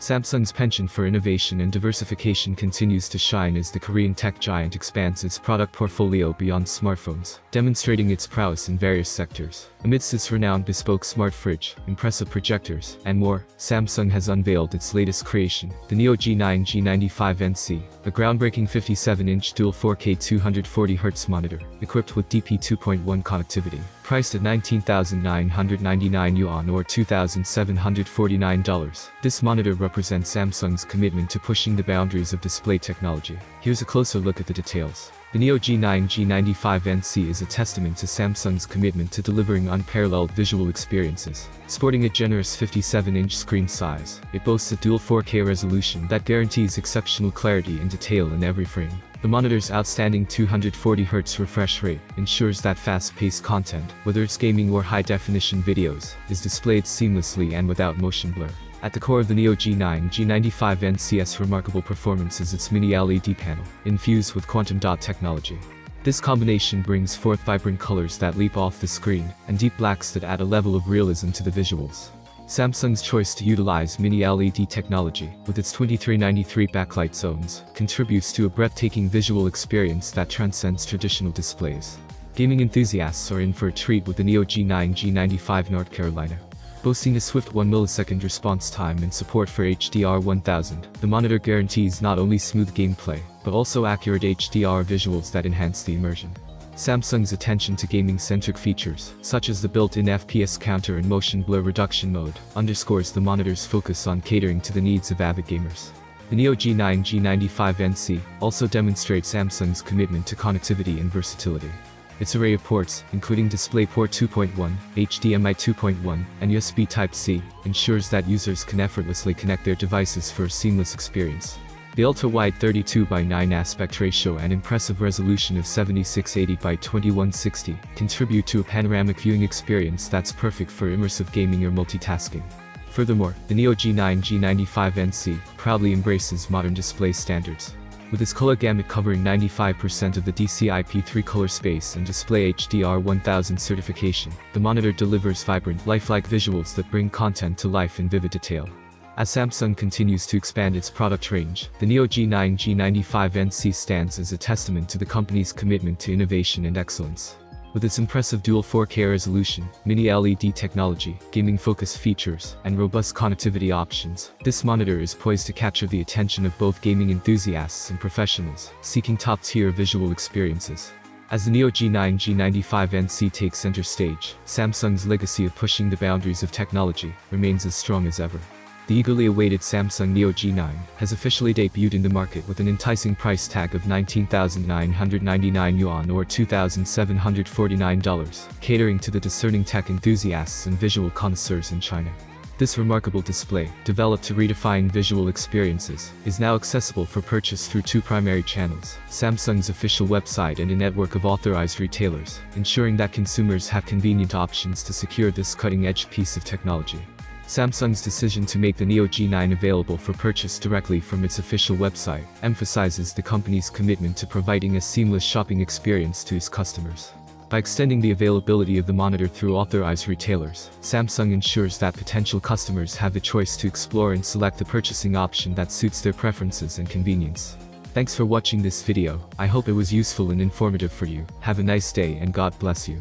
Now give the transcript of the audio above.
Samsung's penchant for innovation and diversification continues to shine as the Korean tech giant expands its product portfolio beyond smartphones, demonstrating its prowess in various sectors. Amidst its renowned bespoke smart fridge, impressive projectors, and more, Samsung has unveiled its latest creation, the Neo G9 G95NC, a groundbreaking 57-inch dual 4K 240Hz monitor, equipped with DP 2.1 connectivity. Priced at 19,999 yuan or $2,749. This monitor represents Samsung's commitment to pushing the boundaries of display technology. Here's a closer look at the details. The Neo G9 G95NC is a testament to Samsung's commitment to delivering unparalleled visual experiences. Sporting a generous 57-inch screen size, it boasts a dual 4K resolution that guarantees exceptional clarity and detail in every frame. The monitor's outstanding 240Hz refresh rate ensures that fast-paced content, whether it's gaming or high-definition videos, is displayed seamlessly and without motion blur. At the core of the Neo G9 G95NC's remarkable performance is its mini LED panel, infused with quantum dot technology. This combination brings forth vibrant colors that leap off the screen, and deep blacks that add a level of realism to the visuals. Samsung's choice to utilize mini LED technology, with its 2393 backlight zones, contributes to a breathtaking visual experience that transcends traditional displays. Gaming enthusiasts are in for a treat with the Neo G9 G95 North Carolina. Boasting a swift 1 millisecond response time and support for HDR 1000, the monitor guarantees not only smooth gameplay, but also accurate HDR visuals that enhance the immersion. Samsung's attention to gaming-centric features, such as the built-in FPS counter and motion blur reduction mode, underscores the monitor's focus on catering to the needs of avid gamers. The Neo G9 G95NC also demonstrates Samsung's commitment to connectivity and versatility. Its array of ports, including DisplayPort 2.1, HDMI 2.1, and USB Type-C, ensures that users can effortlessly connect their devices for a seamless experience. The ultra-wide 32:9 aspect ratio and impressive resolution of 7680x2160 contribute to a panoramic viewing experience that's perfect for immersive gaming or multitasking. Furthermore, the Neo G9 G95NC proudly embraces modern display standards. With its color gamut covering 95% of the DCI-P3 color space and Display HDR 1000 certification, the monitor delivers vibrant, lifelike visuals that bring content to life in vivid detail. As Samsung continues to expand its product range, the Neo G9 G95NC stands as a testament to the company's commitment to innovation and excellence. With its impressive dual 4K resolution, mini LED technology, gaming-focused features, and robust connectivity options, this monitor is poised to capture the attention of both gaming enthusiasts and professionals seeking top-tier visual experiences. As the Neo G9 G95NC takes center stage, Samsung's legacy of pushing the boundaries of technology remains as strong as ever. The eagerly awaited Samsung Neo G9 has officially debuted in the market with an enticing price tag of 19,999 yuan or $2,749, catering to the discerning tech enthusiasts and visual connoisseurs in China. This remarkable display, developed to redefine visual experiences, is now accessible for purchase through two primary channels: Samsung's official website and a network of authorized retailers, ensuring that consumers have convenient options to secure this cutting-edge piece of technology. Samsung's decision to make the Neo G9 available for purchase directly from its official website emphasizes the company's commitment to providing a seamless shopping experience to its customers. By extending the availability of the monitor through authorized retailers, Samsung ensures that potential customers have the choice to explore and select the purchasing option that suits their preferences and convenience. Thanks for watching this video. I hope it was useful and informative for you. Have a nice day and God bless you.